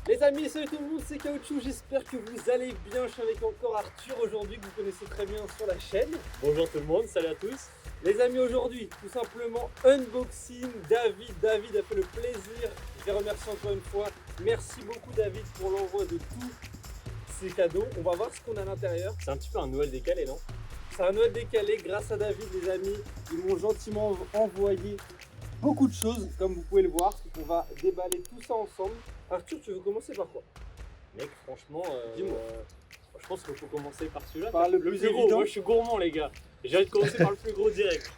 Les amis, salut tout le monde, c'est Caoutchouc, j'espère que vous allez bien. Je suis avec encore Arthur aujourd'hui, que vous connaissez très bien sur la chaîne. Bonjour tout le monde, salut à tous. Les amis, aujourd'hui, tout simplement, unboxing. David a fait le plaisir. Je les remercie encore une fois. Merci beaucoup David pour l'envoi de tous ces cadeaux. On va voir ce qu'on a à l'intérieur. C'est un petit peu un Noël décalé, non? C'est un Noël décalé grâce à David, les amis. Ils m'ont gentiment envoyé beaucoup de choses, comme vous pouvez le voir. On va déballer tout ça ensemble. Arthur, tu veux commencer par quoi? Mec, franchement, Dis-moi. Je pense qu'il faut commencer par celui-là. Par le plus gros. évident. Moi je suis gourmand les gars. J'ai envie de commencer par le plus gros direct.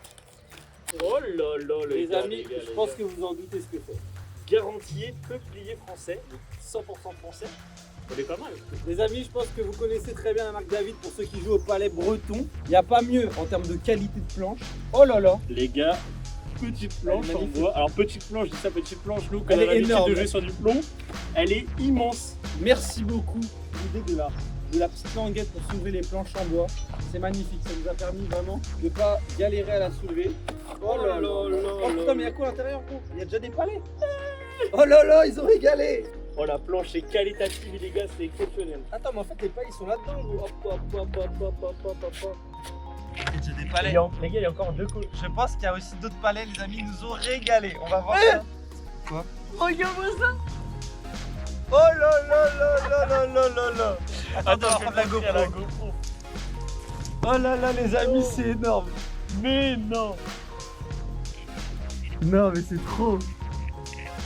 Oh là là Les gars, amis, les gars, je les pense gars. que vous en doutez ce que c'est. Garantier, peuplier français, donc 100% français. On est pas mal. Les amis, je pense que vous connaissez très bien la marque David pour ceux qui jouent au palais breton. Il n'y a pas mieux en termes de qualité de planche. Oh là là, Les gars, petite planche Elle est en magnifique. bois. Alors petite planche, je dis ça petite planche, nous, quand Elle on est a l'habitude énorme. de jouer sur du plomb, elle est immense. merci beaucoup. L'idée de la petite languette pour soulever les planches en bois. C'est magnifique, ça nous a permis vraiment de ne pas galérer à la soulever. Oh là là là. Oh putain, mais il y a quoi à l'intérieur gros? Il y a déjà des palais. Oh là là, ils ont régalé. Oh la planche est qualitative les gars, c'est exceptionnel. Attends, mais en fait les palais ils sont là-dedans gros. Hop hop hop hop hop hop hop hop hop. Il y a déjà des Les palais. gars, il y a encore deux coups. Je pense qu'il y a aussi d'autres palais, les amis, ils nous ont régalé. On va voir ça. Quoi? Regarde-moi ça. Oh là là là là là là là là. Attends, on va prendre la je vais la GoPro. GoPro. Oh là là les amis, Oh. c'est énorme. Mais non. Non mais c'est trop.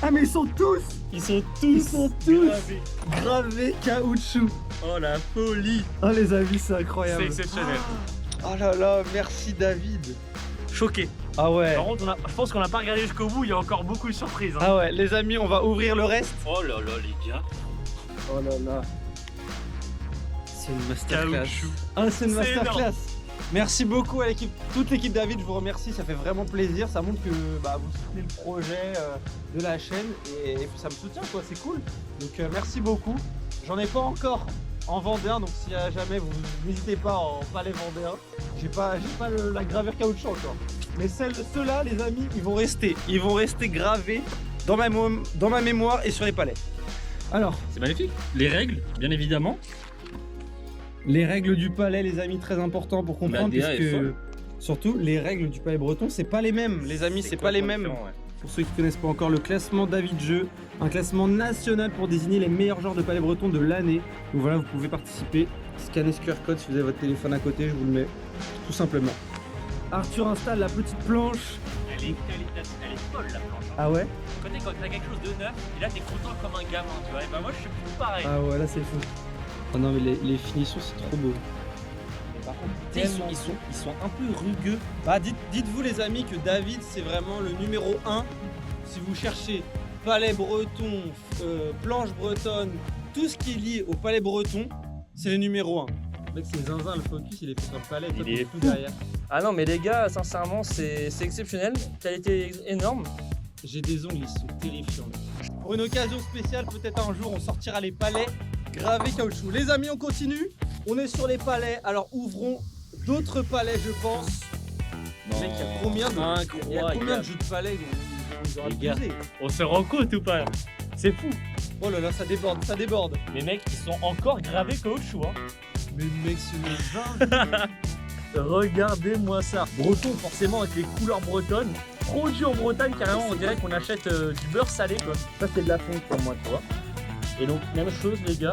Ah mais ils sont tous Ils sont tous gravés. gravés caoutchouc. Oh la folie. Oh les amis, c'est C'est incroyable. exceptionnel. Oh là là, merci David. Choqué. Ah ouais. Par contre, je pense qu'on n'a pas regardé jusqu'au bout, il y a encore beaucoup de surprises. Hein. Ah ouais, les amis, on va ouvrir le reste. Oh là là les gars. Oh là là. C'est une masterclass. Caoutchouc. Ah, c'est une C'est masterclass. Merci beaucoup à l'équipe, toute l'équipe David, je vous remercie, ça fait vraiment plaisir, ça montre que vous soutenez le projet de la chaîne et ça me soutient quoi, c'est cool. Donc merci beaucoup. J'en ai pas encore en Vendéen, donc si jamais vous n'hésitez pas en palais Vendéen, j'ai pas la gravure caoutchouc encore. Mais ceux-là les amis, ils vont rester gravés dans ma mémoire et sur les palais. Alors, C'est magnifique. Les règles, bien évidemment. les règles du palais, les amis, très important pour comprendre, La DA est puisque folle. surtout les règles du palais breton, c'est pas les mêmes, les amis, c'est pas les mêmes. Pour ceux qui connaissent pas encore le classement David Jeu, un classement national pour désigner les meilleurs joueurs de palais breton de l'année. Donc voilà, vous pouvez participer. Scannez ce QR code si vous avez votre téléphone à côté, je vous le mets, tout simplement. Arthur installe la petite planche. Elle est qualitative, elle est folle la planche. Ah ouais? Quand t'as quelque chose de neuf, et là t'es content comme un gamin, tu vois. Et bah moi je suis plus pareil. Ah ouais, là c'est fou. Oh non mais les finitions c'est trop beau. Par contre, Tu sais, tellement- ils sont un peu rugueux. Bah dites-vous les amis que David c'est vraiment le numéro 1 si vous cherchez palais breton, planche bretonne, tout ce qui est lié au palais breton, c'est le numéro 1. Mec c'est zinzin, le focus il est fait sur le palais, toi, Il t'es est tout fou. derrière. Ah non mais les gars, sincèrement c'est exceptionnel, qualité énorme. J'ai des ongles, ils sont terrifiants. Pour une occasion spéciale, peut-être un jour on sortira les palais gravés caoutchouc. Les amis on continue, on est sur les palais, alors ouvrons d'autres palais je pense. Mec, il y a combien de jeux de palais ils ont Les gars. abusé. On se rend compte ou pas? C'est fou. Oh là là, ça déborde, ça déborde. Les mecs, ils sont encore gravés caoutchouc. Hein. Mais mec, c'est le vin. Regardez-moi ça. Breton, forcément, avec les couleurs bretonnes. Produit en Bretagne, carrément, on dirait qu'on achète du beurre salé, quoi. Ça, c'est de la fonte pour moi, tu vois. Et donc, même chose, les gars.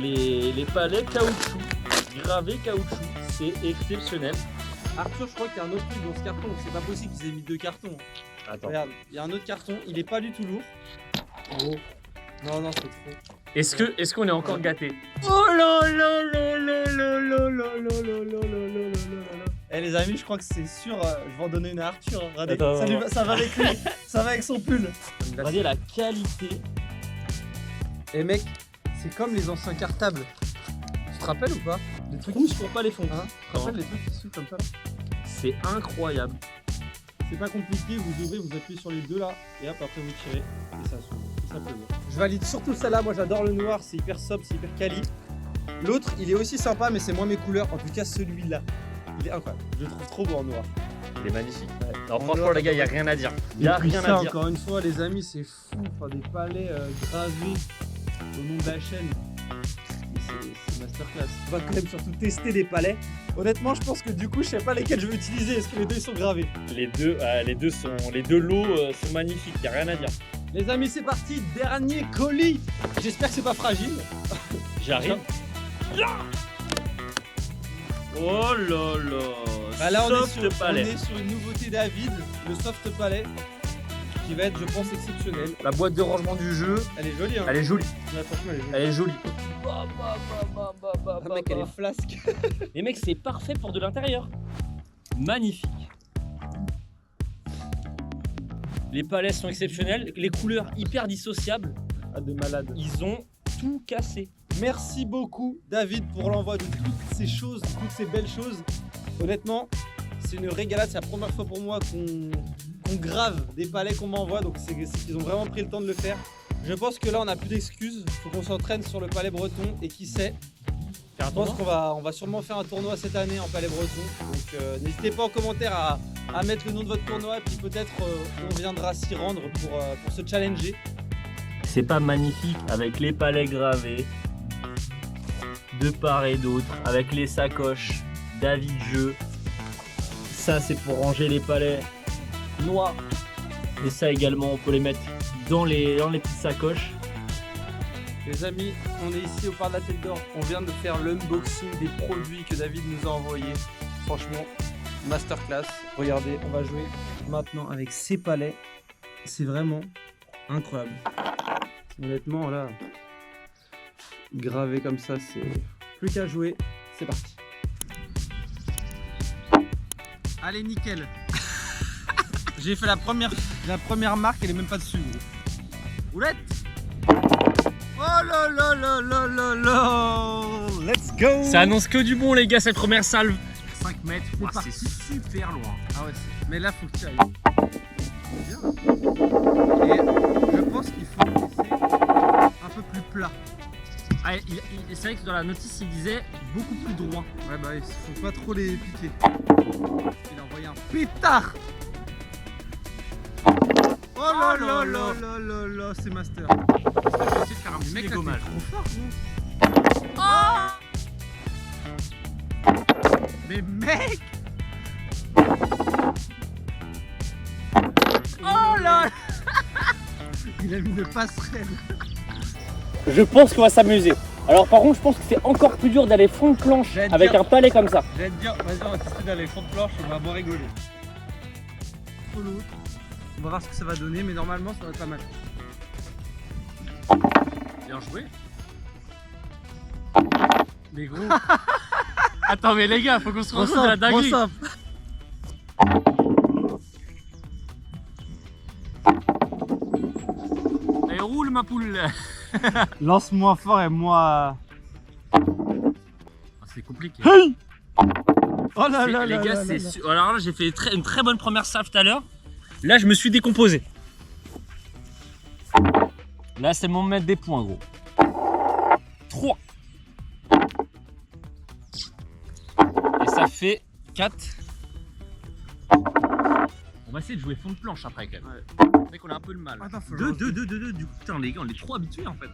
Les palais caoutchouc, gravés caoutchouc, c'est exceptionnel. Arthur, je crois qu'il y a un autre truc dans ce carton. C'est pas possible qu'ils aient mis deux cartons. Attends. Regarde, il y a un autre carton. Il est pas du tout lourd. Gros. Non, non, c'est trop. Est-ce qu'on est encore gâté? Oh là là là là là là là là là là là là là. Eh les amis, je crois que c'est sûr. Je vais en donner une à Arthur. Hein. Regardez, Attends, ça va avec lui. Ça va avec son pull. Regardez la qualité. Et mec, c'est comme les anciens cartables. Tu te rappelles ou pas? Les trucs Trousse pour pas les fonds. Hein, tu te rappelles les trucs qui se comme ça là? C'est incroyable. C'est pas compliqué, vous ouvrez, vous appuyez sur les deux là, et hop, après vous tirez, et ça s'ouvre, tout simplement. Je valide surtout celle-là, moi j'adore le noir, c'est hyper sobre, c'est hyper quali. L'autre, il est aussi sympa, mais c'est moins mes couleurs, en tout cas celui-là. Il est incroyable, je le trouve trop beau en noir. Il est magnifique. Ouais. Non, On franchement, doit- les gars, il n'y a rien à dire. Il n'y a Et puis rien ça, à dire. encore une fois, les amis, c'est fou. Enfin, des palais gravés au nom de la chaîne. C'est masterclass. On va quand même surtout tester des palais. Honnêtement, je pense que du coup, je sais pas lesquels je vais utiliser. Est-ce que les deux ils sont gravés? Les deux lots sont magnifiques, il n'y a rien à dire. Les amis, c'est parti. Dernier colis. J'espère que c'est pas fragile. J'arrive. Oh là là. Bah là, Soft palais. on est sur une nouveauté David, le soft palais, qui va être, je pense, exceptionnel. La boîte de rangement du jeu, Elle est jolie, hein. elle est jolie. Ouais, franchement, elle est jolie. Elle est jolie. Ah, mec, elle est flasque. Les mecs, c'est parfait pour de l'intérieur. Magnifique. Les palais sont exceptionnels, les couleurs hyper dissociables. Ah, de malade. Ils ont tout cassé. Merci beaucoup, David, pour l'envoi de toutes ces choses, toutes ces belles choses. Honnêtement, c'est une régalade. C'est la première fois pour moi qu'on grave des palais qu'on m'envoie. Donc, c'est qu'ils ont vraiment pris le temps de le faire. Je pense que là, on n'a plus d'excuses. Il faut qu'on s'entraîne sur le palais breton. Et qui sait, Faire un je pense tournoi qu'on va sûrement faire un tournoi cette année en palais breton. Donc, n'hésitez pas en commentaire à mettre le nom de votre tournoi. Et puis, peut-être, on viendra s'y rendre pour se challenger. C'est pas magnifique avec les palais gravés de part et d'autre, avec les sacoches David Jeu. Ça, c'est pour ranger les palais noirs. Et ça également, on peut les mettre dans les petites sacoches. Les amis, on est ici au Parc de la Tête d'Or. On vient de faire l'unboxing des produits que David nous a envoyés. Franchement, masterclass. Regardez, on va jouer maintenant avec ces palais. C'est vraiment incroyable. Honnêtement, là, gravé comme ça, c'est plus qu'à jouer. C'est parti. Allez, nickel. J'ai fait la première marque, elle est même pas dessus. Gros. Oulette. Oh là là là là là là. Let's go. Ça annonce que du bon, les gars, cette première salve. 5 mètres, Ouah, c'est super loin. Ah ouais, mais là, faut que tu ailles. Bien. Et je pense qu'il faut laisser un peu plus plat. Ah, c'est vrai que dans la notice, il disait beaucoup plus droit. Ouais, bah, il faut pas trop les piquer. Il a envoyé un pétard. Oh là là là là là là, c'est master. Je vais essayer de faire un petit Mec, là, t'es dégommage. trop fort, gros. Mais mec. Oh là. Il a mis une passerelle. Je pense qu'on va s'amuser. Alors par contre, je pense que c'est encore plus dur d'aller fond de planche J'allais avec dire- un palais comme ça. J'allais te dire, vas-y, on va tester dans les fonds de planche, on va bien rigoler. Follow. On va voir ce que ça va donner, mais normalement ça va être pas mal. Bien joué. Mais gros, Attends, mais les gars, faut qu'on se rende compte de la dinguerie. Et roule ma poule. Lance moins fort et moi. C'est compliqué. Oh là là Les là gars, là c'est là. alors là, j'ai fait une très bonne première salve tout à l'heure. Là, je me suis décomposé. Là, c'est mon maître des points, gros. 3. Et ça fait 4. On va essayer de jouer fond de planche après quand même. Ouais. C'est vrai qu'on a un peu le mal. Attends, faut 2, le 2. Du coup, putain, les gars, on est trop habitués en fait.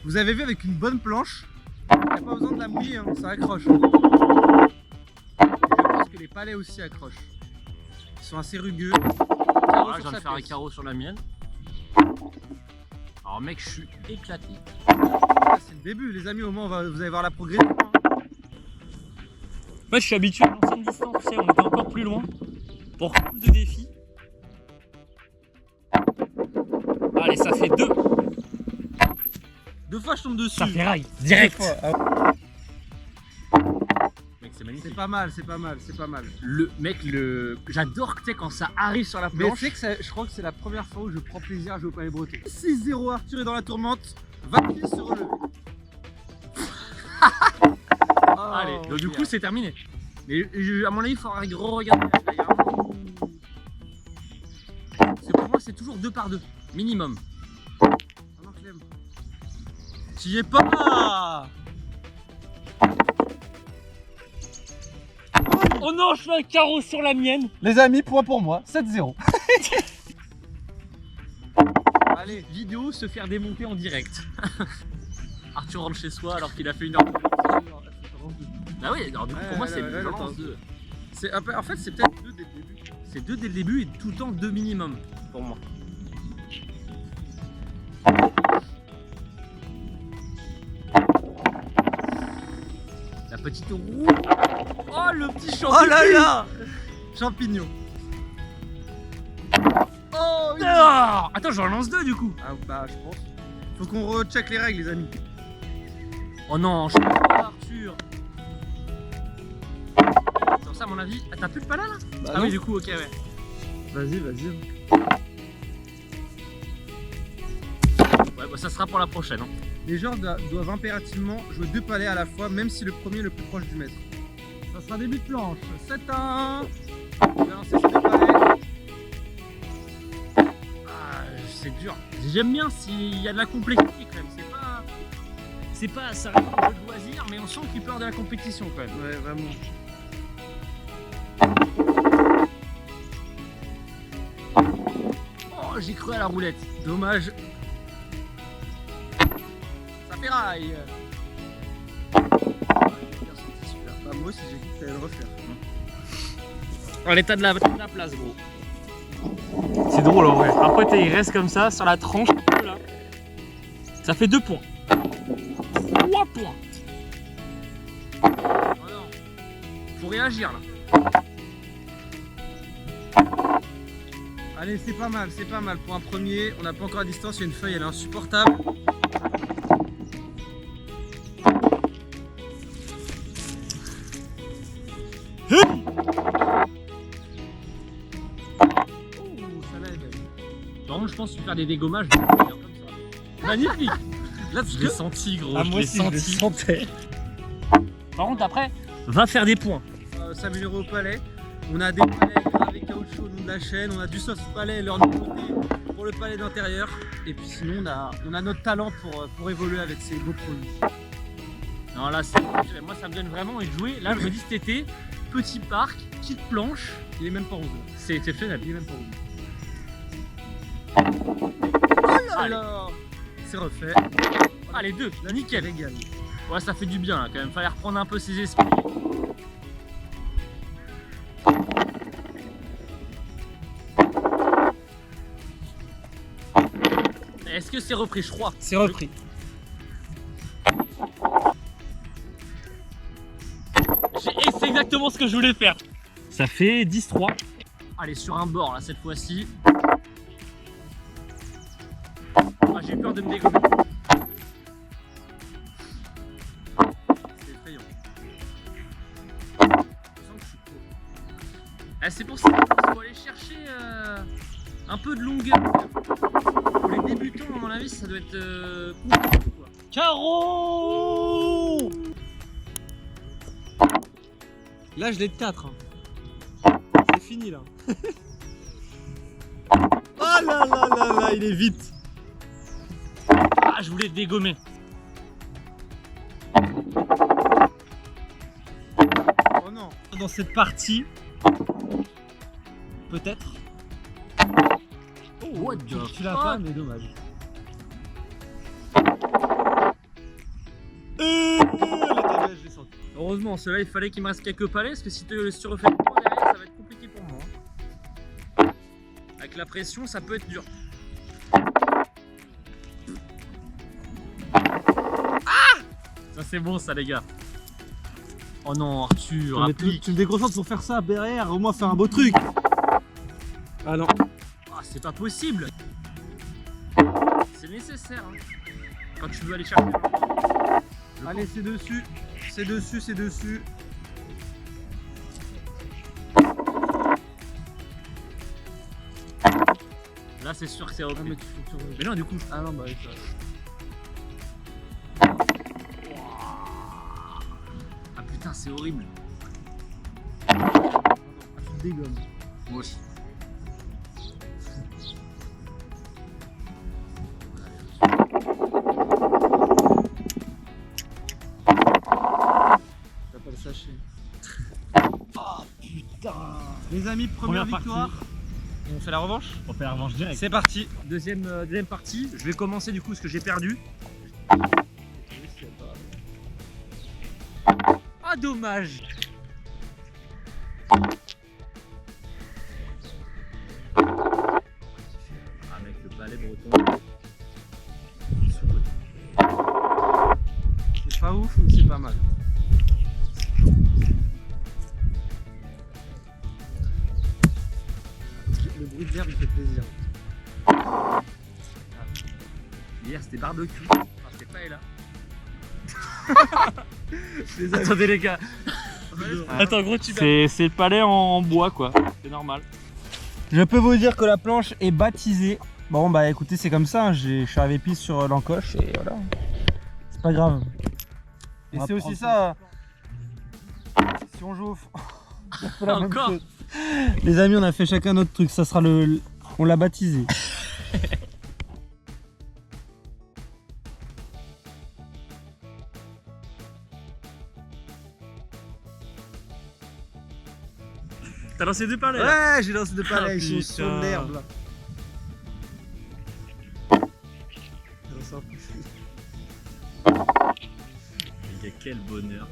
Vous avez vu avec une bonne planche, il n'y a pas besoin de la mouiller, hein, ça accroche. Et je pense que les palais aussi accrochent. Ils sont assez rugueux. Alors là, je viens de faire un carreau sur la mienne. Alors, mec, je suis éclaté. C'est le début, les amis, au moins vous allez voir la progression. Moi, je suis habitué à l'ancienne distance, tu sais, on était encore plus loin. Pour plus de défis. Allez, ça fait 2. 2 fois je tombe dessus. Ça fait rail, direct. Mec, c'est magnifique. C'est pas mal, c'est pas mal, c'est pas mal. J'adore que tu sais quand ça arrive sur la Mais planche. tu sais que je crois que c'est la première fois où je prends plaisir à jouer au palais breton. 6-0, Arthur est dans la tourmente. Va-t-il se relever? Allez, Oh, donc du bien. coup c'est terminé. Mais à mon avis, il faudra re-regarder. Là, il y a un moment où- C'est pour moi, c'est toujours 2 par 2, minimum. Ah non, Clem. Tu y es pas. Oh Oh non, je fais un carreau sur la mienne. Les amis, point pour moi, 7-0. Allez, vidéo se faire démonter en direct. Arthur rentre chez soi alors qu'il a fait une heure de Bah oui, alors, du coup, pour moi c'est violence 2. En fait, c'est peut-être 2 dès le début. C'est 2 dès le début et tout le temps 2 minimum pour moi. La petite roue. Oh le petit champignon. Oh là là, champignon. Oh oui. Ah attends, j'en lance 2 du coup. Ah bah je pense. Faut qu'on recheck les règles les amis. Oh non, je sais pas Arthur. Sur ça à mon avis. Ah, t'as plus de pala là? Bah Ah non. oui du coup ok ouais. Vas-y, vas-y. Ouais bah ça sera pour la prochaine. Hein. Les joueurs doivent impérativement jouer 2 palets à la fois, même si le premier est le plus proche du maître. Ça sera début de planche. 7-1. On va lancer ces 2 palets. Ah, c'est dur. J'aime bien s'il y a de la complexité quand même. C'est pas ça reste un jeu de loisir, mais on sent qu'il peut y avoir de la compétition quand même. Ouais, vraiment. Oh, j'ai cru à la roulette. Dommage. Ça ferraille. Bah, moi aussi j'ai dit que t'allais le refaire. Oh, l'état de la place, gros. C'est drôle en vrai. Après, il reste comme ça sur la tranche. Là. Ça fait 2 points. 3 points. Oh non. Faut réagir là. Allez, c'est pas mal pour un premier. On n'a pas encore la distance, il y a une feuille, elle est insupportable. Par contre, je pense que faire des dégommages comme ça. Magnifique. Là, je l'ai senti, gros. Ah, moi aussi, je le sentais. Par contre, après, va faire des points. S'améliorer au palais. On a des palais gravés caoutchouc au nom de la chaîne, on a du soft palais, leur nouveauté pour le palais d'intérieur. Et puis sinon, on a notre talent pour évoluer avec ces beaux produits. Non, là, moi, ça me donne vraiment envie de jouer. Là, je me dis cet été, petit parc, petite planche. Il est même pas 11. C'est exceptionnel. Il est même pas 11. Oh là là. C'est refait. Ah, les deux, nickel. Régal. Ouais, ça fait du bien là quand même. Fallait reprendre un peu ses esprits. Est-ce que c'est repris? Je crois. C'est repris. C'est exactement ce que je voulais faire. Ça fait 10-3. Allez, sur un bord là cette fois-ci. Ah, j'ai peur de me dégommer. C'est effrayant. Ah, c'est pour ça qu'il faut aller chercher un peu de longueur. Pour les débutants, à mon avis, ça doit être compliqué, quoi. Carreau! Là, je l'ai de 4. C'est fini là. Oh là là là là, il est vite. Ah, je voulais te dégommer. Oh non. Dans cette partie, peut-être. Oh, what the Tu l'as fuck? pas, mais dommage. Je l'ai senti. Heureusement, cela il fallait qu'il me reste quelques palais, parce que si tu refais le point derrière, ça va être compliqué pour moi. Hein. Avec la pression, ça peut être dur. Ah! Ça c'est bon ça les gars. Oh non Arthur, Mais applique. tu me déconcentres pour faire ça derrière, au moins faire un beau truc. Ah non. Ah, c'est pas possible. C'est nécessaire. Hein. Quand tu veux aller chercher. Allez, c'est dessus. C'est dessus, c'est dessus. Là c'est sûr que c'est repris. Ah, mais tu faut que tu... Mais non du coup. Ah non, bah oui, ça. Ah putain c'est horrible. Ah, tu te dégommes. Moi aussi. T'as pas le sachet. Oh. Les amis, première Première partie. victoire. On fait la revanche? On fait la revanche direct. C'est parti. Deuxième partie. Je vais commencer du coup ce que j'ai perdu. Ah dommage. Avec le palais breton. C'est pas ouf, mais c'est pas mal. Le bruit de l'herbe, il fait plaisir. Hier c'était barbecue. Enfin, c'était pas là. Attendez les gars. Attends gros tu c'est le palais en bois quoi. C'est normal. Je peux vous dire que la planche est baptisée. Bon bah écoutez, c'est comme ça, hein. Je suis arrivé pile sur l'encoche et voilà. C'est pas grave. Et c'est aussi ça. Si on joue on fait la même Encore chose. Les amis, on a fait chacun notre truc, ça sera on l'a baptisé. T'as lancé deux palais là. Ouais, j'ai lancé deux palais, ils sont sur l'herbe là. Les gars, quel bonheur.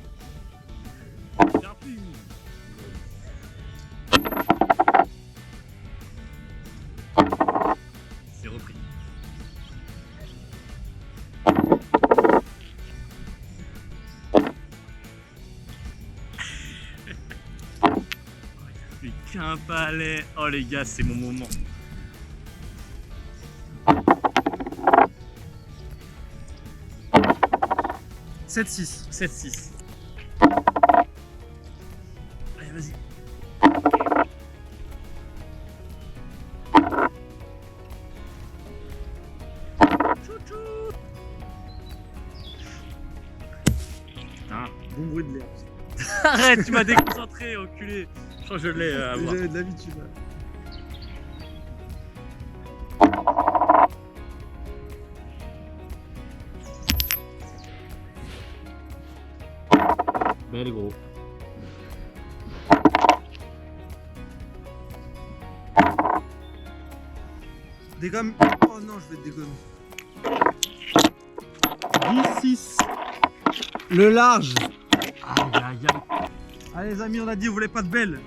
C'est repris. Mais qu'un palais. Oh les gars, c'est mon moment. « 7-6. 7-6. Allez, vas-y. Putain, Bon bruit de l'herbe. arrête, tu m'as déconcentré, enculé. Je crois que je l'ai à voir. J'avais de l'habitude. Belle gros. Dégomme. Oh non, je vais te dégommer. 10-6. Le large. Aïe aïe aïe. Allez les amis, on a dit, vous voulez pas de belle.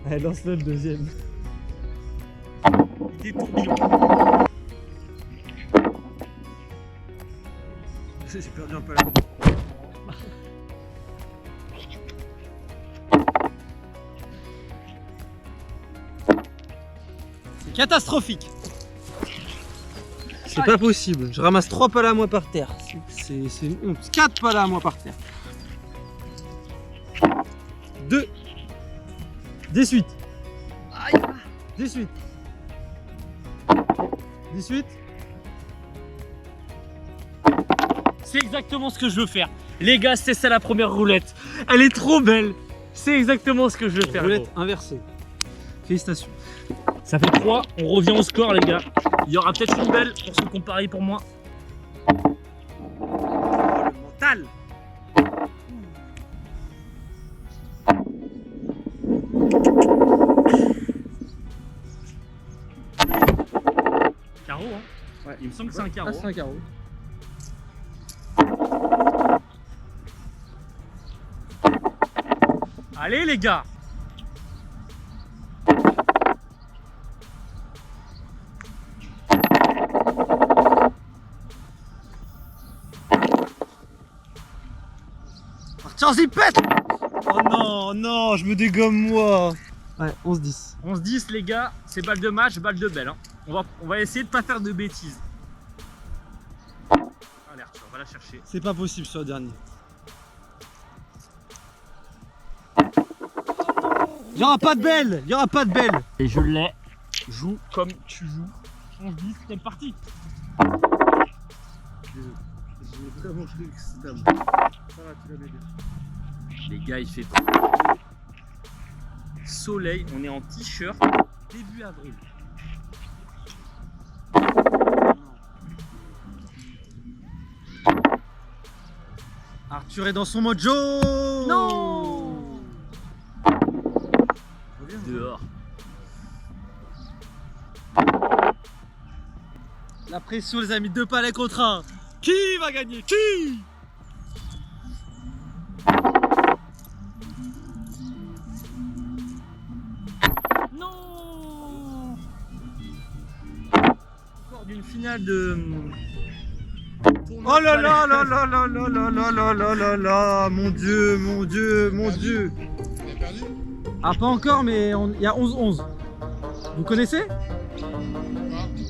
Allez, lance-le le deuxième. Il est tourbillon. J'ai perdu un peu la main. C'est catastrophique. C'est pas possible. Je ramasse 3 palas à moi par terre. C'est une honte. 4 palas à moi par terre. 2. 18. 18. 18. C'est exactement ce que je veux faire. Les gars, c'est ça la première roulette. Elle est trop belle. C'est exactement ce que je veux faire. Roulette gros. inversée. Félicitations. Ça fait 3. On revient au score, les gars. Il y aura peut-être une belle pour ceux qui ont parié pour moi. Oh, le mental. Carreau, hein. Ouais. Il me semble que c'est un carreau. Ah, c'est un carreau. Allez, les gars. Tiens, zipette. Oh non, non, je me dégomme moi. Ouais, 11-10. 11-10, les gars. C'est balle de match, balle de belle. Hein. On va essayer de pas faire de bêtises. Allez, Arthur, on va la chercher. C'est pas possible sur le dernier. Il y aura pas de belle. Il y aura pas de belle. Et je l'ai. Joue comme tu joues. 11-10, c'est parti. J'ai vraiment cru que c'était bon. Ça va, tu l'as m'aider. Les gars, il fait soleil. On est en t-shirt. Début avril. Arthur est dans son mojo. Non. Dehors. La pression les amis, 2 palets contre 1. Qui va gagner? Qui? Non. Encore d'une finale de... Oh là là là là là là là là là là là là. Mon dieu, mon dieu, mon dieu. On a perdu? Ah pas encore mais il y a 11-11. Vous connaissez Quoi?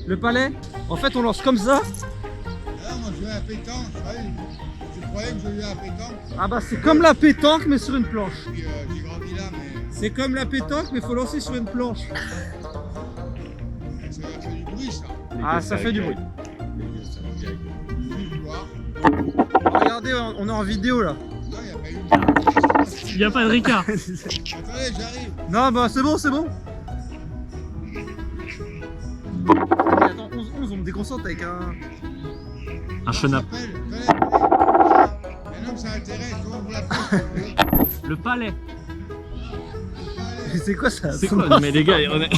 le palais? En fait on lance comme ça. Ah, moi je jouais à la pétanque, je croyais que je jouais à la pétanque. Ah bah c'est comme la pétanque mais sur une planche. Puis j'ai grandi là, mais C'est comme la pétanque mais faut lancer sur une planche. ça fait du bruit ça. Ah ça fait du bruit. Je vais voir. Regardez on est en vidéo là. Non, il n'y a pas eu Il n'y a pas de Ricard. Attendez, j'arrive. Non bah c'est bon c'est bon. Attends 11-11 on me déconcentre avec un... Un chenap. Un homme ça intéresse, comment vous l'appelez? Le palais. C'est quoi ça? C'est quoi? Mais les gars, on est...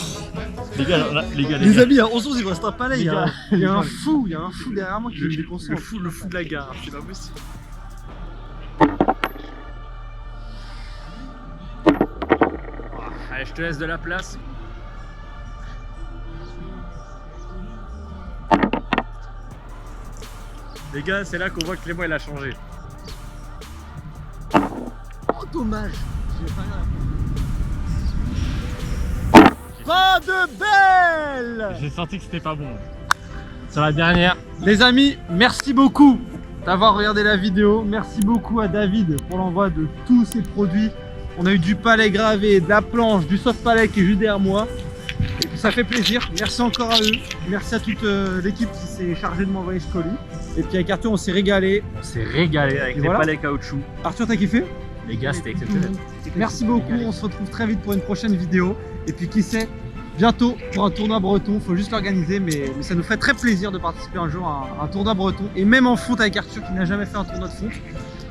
Les gars, Les amis, à 11-11 il me reste un palais, Les il y a gars, un fou derrière moi qui me déconcentre. le fou de la gare, c'est pas possible. Allez, je te laisse de la place. Les gars, c'est là qu'on voit que Clément il a changé. Oh dommage. J'ai pas de belle. J'ai senti que c'était pas bon. Sur la dernière. Les amis, merci beaucoup d'avoir regardé la vidéo. Merci beaucoup à David pour l'envoi de tous ces produits. On a eu du palais gravé, de la planche, du soft palais qui est juste derrière moi. Et puis ça fait plaisir. Merci encore à eux. Merci à toute l'équipe qui s'est chargée de m'envoyer ce colis. Et puis avec Arthur, on s'est régalé. On s'est régalé avec Et les voilà. palais caoutchouc. Arthur, t'as kiffé? Les gars, c'était exceptionnel. Merci beaucoup. On se retrouve très vite pour une prochaine vidéo. Et puis qui sait, bientôt pour un tournoi breton. Faut juste l'organiser, mais ça nous fait très plaisir de participer un jour à un tournoi breton. Et même en fonte avec Arthur qui n'a jamais fait un tournoi de fonte.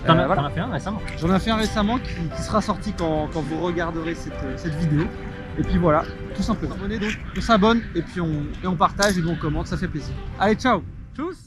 T'en as Voilà. fait un récemment. J'en ai fait un récemment qui sera sorti quand vous regarderez cette vidéo. Et puis voilà, tout simplement. Abonnez donc, on s'abonne et puis on partage et on commente, ça fait plaisir. Allez, ciao. Tchuss.